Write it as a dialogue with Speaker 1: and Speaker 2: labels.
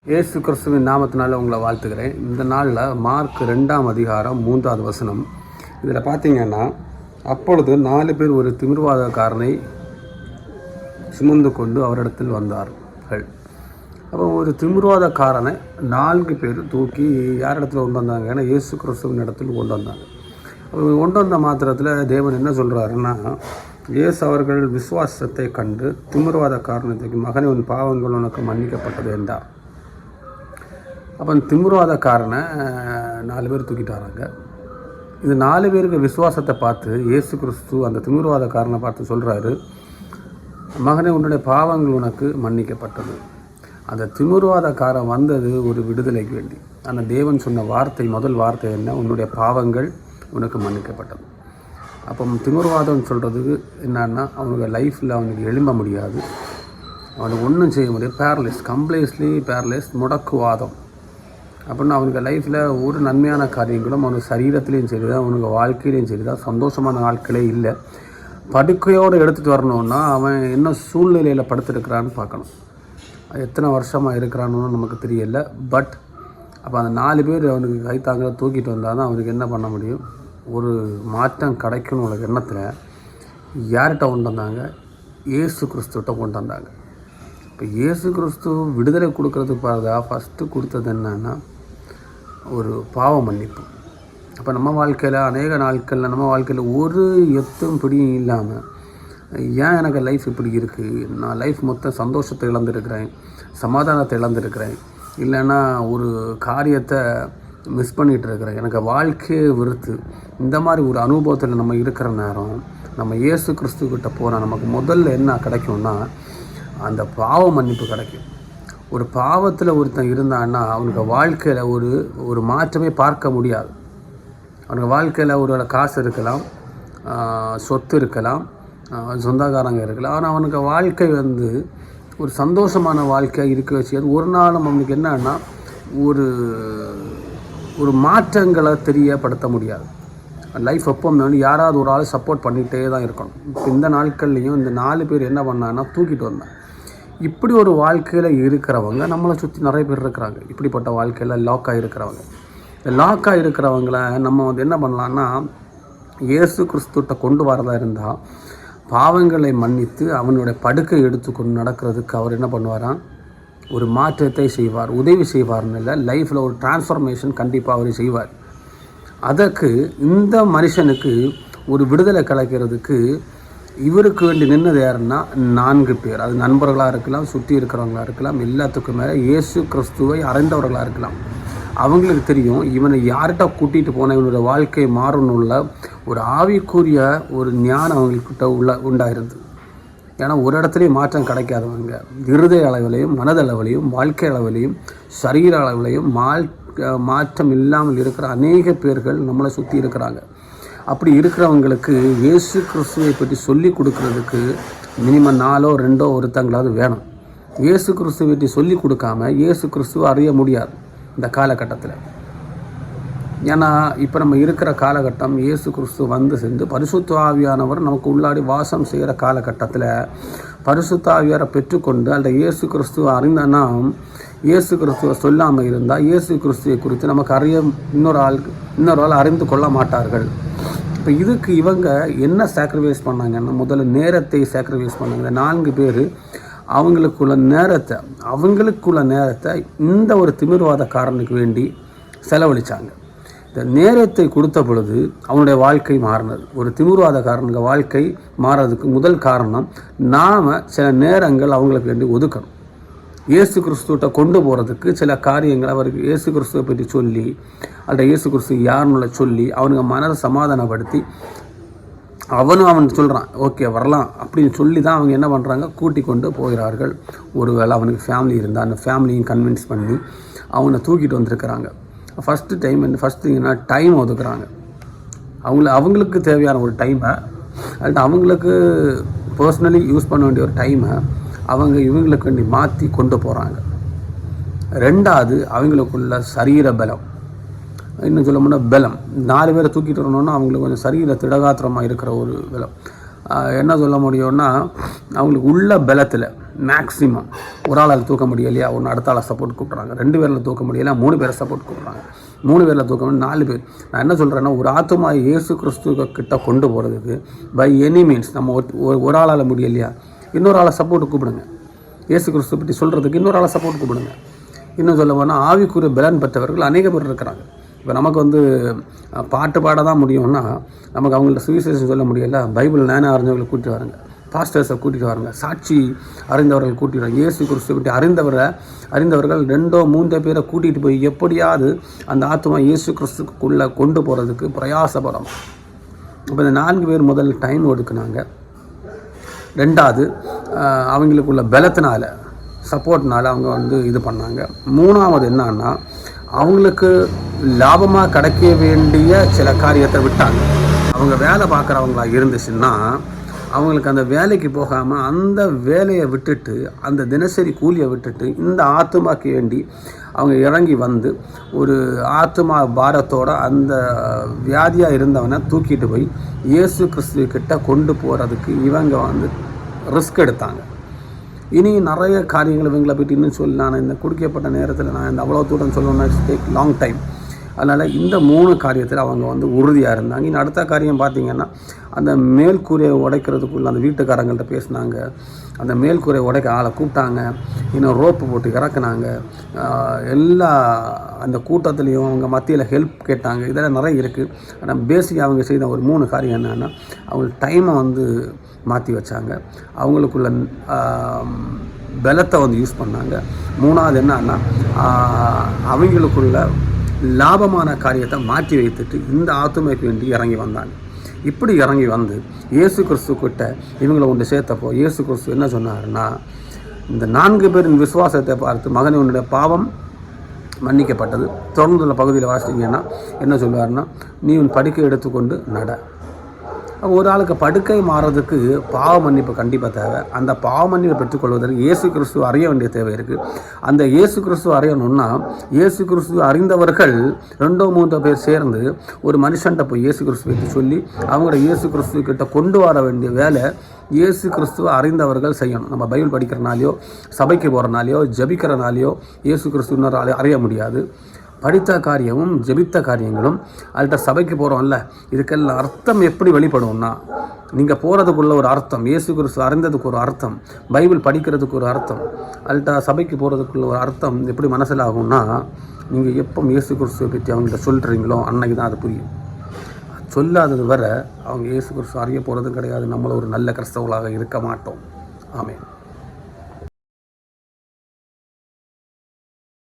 Speaker 1: இயேசு கிறிஸ்துவின் நாமத்தினால உங்களை வாழ்த்துக்கிறேன். இந்த நாளில் மார்க் 2ஆம் அதிகாரம் 3வது வசனம். இதில் பார்த்தீங்கன்னா, அப்பொழுது 4 பேர் ஒரு திமிர்வாதக்காரனை சுமந்து கொண்டு அவரிடத்தில் வந்தார்கள். அப்போ ஒரு திமிர்வாதக்காரனை 4 பேர் தூக்கி யார் இடத்துல கொண்டு வந்தாங்க? ஏன்னா இயேசு கிறிஸ்துவின் இடத்துல கொண்டு வந்தாங்க. அப்போ கொண்டு வந்த மாத்திரத்தில் தேவன் என்ன சொல்கிறாருன்னா, இயேசு அவர்கள் விசுவாசத்தை கண்டு திமிர்வாதக்காரனுக்கு, மகனே உன் பாவங்கள் உனக்கு மன்னிக்கப்பட்டது என்றார். அப்போ அந்த திமிர்வாதக்காரனை 4 பேர் தூக்கிட்டு வராங்க. இது 4 பேருக்கு விசுவாசத்தை பார்த்து இயேசு கிறிஸ்து அந்த திமிர்வாதக்காரனை பார்த்து சொல்கிறாரு, மகனே உன்னுடைய பாவங்கள் உனக்கு மன்னிக்கப்பட்டது. அந்த திமிர்வாதக்காரன் வந்தது ஒரு விடுதலைக்கு வேண்டி. ஆனால் தேவன் சொன்ன வார்த்தை, முதல் வார்த்தை என்ன? உன்னுடைய பாவங்கள் உனக்கு மன்னிக்கப்பட்டது. அப்போ திமிர்வாதம் சொல்கிறதுக்கு என்னன்னா, அவனுக்கு லைஃப்பில் அவனுக்கு எழும்ப முடியாது, அவனுக்கு ஒன்றும் செய்ய முடியாது, பேரலைஸ், கம்ப்ளீட்லி பேரலைஸ், முடக்குவாதம். அப்படின்னா அவனுக்கு லைஃப்பில் ஒரு நன்மையான காரியங்களும் அவனுக்கு சரீரத்துலேயும் சரி தான், அவனுக்கு வாழ்க்கையிலையும் சரி தான், சந்தோஷமான நாட்களே இல்லை. படுக்கையோடு எடுத்துகிட்டு வரணுன்னா அவன் என்ன சூழ்நிலையில் படுத்துருக்கிறான்னு பார்க்கணும். எத்தனை வருஷமாக இருக்கிறான்னு நமக்கு தெரியல. பட் அப்போ அந்த 4 பேர் அவனுக்கு கைத்தாங்க தூக்கிட்டு வந்தால் தான் அவனுக்கு என்ன பண்ண முடியும்? ஒரு மாற்றம் கிடைக்கணும் உள்ள எண்ணத்தில் யார்கிட்ட கொண்டு வந்தாங்க? இயேசு கிறிஸ்துவிட்ட கொண்டு வந்தாங்க. இப்போ இயேசு கிறிஸ்து விடுதலை கொடுக்கறதுக்கு பாருங்க, ஃபஸ்ட்டு கொடுத்தது என்னன்னா ஒரு பாவ மன்னிப்பு. அப்போ நம்ம வாழ்க்கையில் அநேக நாட்களில் நம்ம வாழ்க்கையில் ஒரு எத்தும் பிடியும் இல்லாமல், ஏன் எனக்கு லைஃப் இப்படி இருக்குது, நான் லைஃப் மொத்தம் சந்தோஷத்தை இழந்திருக்கிறேன், சமாதானத்தை இழந்திருக்கிறேன், இல்லைன்னா ஒரு காரியத்தை மிஸ் பண்ணிகிட்டு இருக்கிறேன், எனக்கு வாழ்க்கையை வெறுத்து, இந்த மாதிரி ஒரு அனுபவத்தில் நம்ம இருக்கிற நேரம் நம்ம இயேசு கிறிஸ்துக்கிட்ட போனால் நமக்கு முதல்ல என்ன கிடைக்கும்னா அந்த பாவ மன்னிப்பு கிடைக்கும். ஒரு பாவத்தில் ஒருத்தன் இருந்தான்னா அவனுக்கு வாழ்க்கையில் ஒரு மாற்றமே பார்க்க முடியாது. அவனுக்கு வாழ்க்கையில் ஒரு காசு இருக்கலாம், சொத்து இருக்கலாம், சொந்தக்காரங்க இருக்கலாம், ஆனால் அவனுக்கு வாழ்க்கை ஒரு சந்தோஷமான வாழ்க்கையாக இருக்க வச்சு ஒரு நாளும் அவனுக்கு என்னன்னா ஒரு மாற்றங்களை தெரியப்படுத்த முடியாது. லைஃப் எப்போவுமே யாராவது ஒரு ஆள் சப்போர்ட் பண்ணிகிட்டே தான் இருக்கணும். இப்போ இந்த நாட்கள்லேயும் இந்த 4 பேர் என்ன பண்ணான்னா தூக்கிட்டு வந்தாங்க. இப்படி ஒரு வாழ்க்கையில் இருக்கிறவங்க நம்மளை சுற்றி நிறைய பேர் இருக்கிறாங்க. இப்படிப்பட்ட வாழ்க்கையில் லாக்காக இருக்கிறவங்க. இந்த லாக்காக இருக்கிறவங்கள நம்ம என்ன பண்ணலான்னா, இயேசு கிறிஸ்துவிட்ட கொண்டு வரதா இருந்தால் பாவங்களை மன்னித்து அவனுடைய படுக்கை எடுத்துக்கொண்டு நடக்கிறதுக்கு அவர் என்ன பண்ணுவாராம்? ஒரு மாற்றத்தை செய்வார், உதவி செய்வார்னு இல்லை, லைஃப்பில் ஒரு டிரான்ஸ்ஃபர்மேஷன் கண்டிப்பாக அவர் செய்வார். அதற்கு இந்த மனுஷனுக்கு ஒரு விடுதலை கிடைக்கிறதுக்கு இவருக்கு வேண்டி நின்னது யாருன்னா 4 பேர். அது நண்பர்களாக இருக்கலாம், சுற்றி இருக்கிறவங்களாக இருக்கலாம், எல்லாத்துக்கும் மேலே இயேசு கிறிஸ்துவை அறிந்தவர்களாக இருக்கலாம். அவங்களுக்கு தெரியும் இவனை யார்கிட்ட கூட்டிகிட்டு போனால் இவனோட வாழ்க்கை மாறணுள்ள ஒரு ஆவிக்குரிய ஒரு ஞானம் அவங்கக்கிட்ட உண்டாயிருது. ஏன்னா ஒரு இடத்துலையும் மாற்றம் கிடைக்காதவங்க, இருதய அளவிலையும் மனதளவிலையும் வாழ்க்கை அளவிலையும் சரீர அளவிலையும் மாற்றம் இல்லாமல் இருக்கிற அநேக பேர்கள் நம்மளை சுற்றி இருக்கிறாங்க. அப்படி இருக்கிறவங்களுக்கு இயேசு கிறிஸ்துவை பற்றி சொல்லி கொடுக்கறதுக்கு மினிமம் 4 2 ஒருத்தங்களாவது வேணும். இயேசு கிறிஸ்துவை பற்றி சொல்லி கொடுக்காம இயேசு கிறிஸ்துவை அறிய முடியாது இந்த காலகட்டத்தில். ஏன்னா இப்போ நம்ம இருக்கிற காலகட்டம் இயேசு கிறிஸ்து சென்று பரிசுத்த ஆவியானவர் நமக்கு உள்ளாடி வாசம் செய்கிற காலகட்டத்தில் பரிசுத்த ஆவியாரை பெற்றுக்கொண்டு அந்த இயேசு கிறிஸ்துவை அறிந்தனா, இயேசு கிறிஸ்துவை சொல்லாமல் இருந்தால் இயேசு கிறிஸ்துவை குறித்து நமக்கு இன்னொரு ஆள் அறிந்து கொள்ள மாட்டார்கள். இப்போ இதுக்கு இவங்க என்ன சாக்ரிஃபைஸ் பண்ணாங்கன்னா, முதல்ல நேரத்தை சாக்ரிஃபைஸ் பண்ணாங்க. இந்த 4 பேர் அவங்களுக்குள்ள நேரத்தை இந்த ஒரு திமிர்வாதக்காரனுக்கு வேண்டி செலவழித்தாங்க. இந்த நேரத்தை கொடுத்த பொழுது அவனுடைய வாழ்க்கை மாறினது. ஒரு திமிர்வாதக்காரனுக்கு வாழ்க்கை மாறுறதுக்கு முதல் காரணம், நாம் சில நேரங்கள் அவங்களுக்கு வேண்டி ஒதுக்கணும். இயேசு கிறிஸ்துவிட்ட கொண்டு போகிறதுக்கு சில காரியங்கள் அவருக்கு இயேசு கிறிஸ்துவை பற்றி சொல்லி, அல்ல இயேசு கிறிஸ்து யாருன்னு சொல்லி அவனுக்கு மனதை சமாதானப்படுத்தி அவன் சொல்கிறான் ஓகே வரலாம் அப்படின்னு சொல்லி தான் அவங்க என்ன பண்ணுறாங்க, கூட்டி கொண்டு போகிறார்கள். ஒருவேளை அவனுக்கு ஃபேமிலி இருந்தால் அந்த ஃபேமிலியும் கன்வின்ஸ் பண்ணி அவனை தூக்கிட்டு வந்திருக்கிறாங்க. ஃபஸ்ட்டு டைம் ஒதுக்குறாங்க. அவங்களுக்கு தேவையான ஒரு டைமை, அல்லது அவங்களுக்கு பர்சனலி யூஸ் பண்ண வேண்டிய ஒரு டைமை இவங்களுக்கு வேண்டி மாற்றி கொண்டு போகிறாங்க. 2வது அவங்களுக்குள்ள சரீர பலம், இன்னும் சொல்ல முடியாது பலம். 4 பேரை தூக்கிட்டு வரணுன்னா அவங்களுக்கு கொஞ்சம் சரீர திடகாத்திரமாக இருக்கிற ஒரு பலம். என்ன சொல்ல முடியும்னா அவங்களுக்கு உள்ள பலத்தில் மேக்ஸிமம் ஒரு ஆளால் தூக்க முடியலையா, ஒன்று அடுத்த ஆளை சப்போர்ட் கூப்பிட்றாங்க, 2 பேரில் தூக்க முடியலையா 3 பேரை சப்போர்ட் கூப்பிட்றாங்க, 3 பேரில் தூக்க முடியும் 4 பேர். நான் என்ன சொல்கிறேன்னா, ஒரு ஆத்துமா இயேசு கிறிஸ்துவ கிட்ட கொண்டு போகிறதுக்கு பை எனி மீன்ஸ் நம்ம ஒரு ஆளால் முடியலையா இன்னொரு ஆளை சப்போர்ட் கூப்பிடுங்க. இயேசு கிறிஸ்துவ பற்றி சொல்கிறதுக்கு இன்னொரு ஆளை சப்போர்ட் கூப்பிடுங்க. இன்னும் சொல்ல போனால் ஆவிக்குரிய பலன் பெற்றவர்கள் அநேக பேர் இருக்கிறாங்க. இப்போ நமக்கு பாட்டு பாட தான் முடியும்னா நமக்கு அவங்கள்ட்ட சுவிசேஷம் சொல்ல முடியல, பைபிள் ஞானம் அறிஞ்சவர்களை கூட்டிட்டு வாருங்க, பாஸ்டர்ஸை கூட்டிகிட்டு வாருங்க, சாட்சி அறிந்தவர்கள் கூட்டிட்டு வாங்க. இயேசு கிறிஸ்துவை பற்றி அறிந்தவர்கள் 2-3 பேரை கூட்டிகிட்டு போய் எப்படியாவது அந்த ஆத்மா இயேசு கிறிஸ்துக்குள்ளே கொண்டு போகிறதுக்கு பிரயாசப்படணும். இப்போ இந்த 4 பேர் முதல் டைம் ஒதுக்குனாங்க. 2வது அவங்களுக்குள்ள பலத்தினால சப்போர்ட்னால அவங்க இது பண்ணாங்க. 3வது என்னன்னா அவங்களுக்கு லாபமாக கிடைக்க வேண்டிய சில காரியத்தை விட்டாங்க. அவங்க வேலை பார்க்குறவங்களா இருந்துச்சுன்னா அவங்களுக்கு அந்த வேலைக்கு போகாமல் அந்த வேலையை விட்டுட்டு அந்த தினசரி கூலியை விட்டுட்டு இந்த ஆத்துமாக்கு வேண்டி அவங்க இறங்கி வந்து ஒரு ஆத்துமா பாரத்தோட அந்த வியாதியாக இருந்தவனை தூக்கிட்டு போய் இயேசு கிறிஸ்துக்கிட்ட கொண்டு போகிறதுக்கு இவங்க ரிஸ்க் எடுத்தாங்க. இனி நிறைய காரியங்கள் இவங்களை பற்றி இன்னும் நான் இந்த கொடுக்கப்பட்ட நேரத்தில் நான் இந்த அவ்வளோ தூரம் சொல்லணும்னா டேக் லாங் டைம். அதனால் இந்த 3 காரியத்தில் அவங்க உறுதியாக இருந்தாங்க. இன்னும் அடுத்த காரியம் பார்த்திங்கன்னா அந்த மேல்கூரையை உடைக்கிறதுக்குள்ள அந்த வீட்டுக்காரங்கள்ட்ட பேசினாங்க. அந்த மேல்கூரையை உடைக்க ஆளை கூப்பிட்டாங்க. இன்னும் ரோப்பு போட்டு இறக்குனாங்க. எல்லா அந்த கூட்டத்துலேயும் அவங்க மத்தியில் ஹெல்ப் கேட்டாங்க. இதெல்லாம் நிறைய இருக்குது. ஆனால் பேசிக்காக அவங்க செய்த ஒரு 3 காரியம் என்னென்னா அவங்க டைமை மாற்றி வச்சாங்க, அவங்களுக்குள்ள பலத்தை யூஸ் பண்ணாங்க. 3வது என்னன்னா அவங்களுக்குள்ள லாபமான காரியத்தை மாற்றி வைத்துட்டு இந்த ஆத்துமைக்கு வேண்டி இறங்கி வந்தாங்க. இப்படி இறங்கி வந்து இயேசு கிறிஸ்துக்கிட்ட இவங்களை ஒன்று சேர்த்தப்போ இயேசு கிறிஸ்து என்ன சொன்னார்னா, இந்த 4 பேரின் விசுவாசத்தை பார்த்து மகனே உன்னுடைய பாவம் மன்னிக்கப்பட்டது. தொடர்ந்துள்ள பகுதியில் வாசித்தீங்கன்னா என்ன சொல்லுவார்னா, நீ உன் படுக்கை எடுத்துக்கொண்டு நட. ஒரு ஆளுக்கு படுக்கை மாறுறதுக்கு பாவ மன்னிப்பு கண்டிப்பாக தேவை. அந்த பாவ மன்னிப்பை பெற்றுக்கொள்வதற்கு இயேசு கிறிஸ்துவ அறிய வேண்டிய தேவை இருக்குது. அந்த இயேசு கிறிஸ்துவ அறியணும்னா இயேசு கிறிஸ்துவ அறிந்தவர்கள் 2-3 பேர் சேர்ந்து ஒரு மனுஷன்ட்ட போய் இயேசு கிறிஸ்துவை சொல்லி அவங்களோட இயேசு கிறிஸ்துவக்கிட்ட கொண்டு வர வேண்டிய வேலை இயேசு கிறிஸ்துவ அறிந்தவர்கள் செய்யணும். நம்ம பைபிள் படிக்கிறனாலையோ சபைக்கு போகிறனாலையோ ஜபிக்கிறனாலையோ இயேசு கிறிஸ்துவ அறிய முடியாது. படித்த காரியமும் ஜெபித்த காரியங்களும் அதுகிட்ட சபைக்கு போகிறோம்ல, இதுக்கெல்லாம் அர்த்தம் எப்படி வெளிப்படும்னா நீங்கள் போகிறதுக்குள்ள ஒரு அர்த்தம், இயேசு கிறிஸ்து அறிந்ததுக்கு ஒரு அர்த்தம், பைபிள் படிக்கிறதுக்கு ஒரு அர்த்தம், அதுகிட்ட சபைக்கு போகிறதுக்குள்ள ஒரு அர்த்தம் எப்படி மனசில் ஆகும்னா நீங்கள் எப்போ இயேசு கிறிஸ்துவை பற்றி அவங்கள்ட்ட சொல்கிறீங்களோ அன்னைக்கு தான் அது புரியும். சொல்லாதது வரை அவங்க இயேசு கிறிஸ்து அறிய போகிறதும் கிடையாது. நம்மள ஒரு நல்ல கிறிஸ்தவர்களாக இருக்க மாட்டோம். ஆமென்.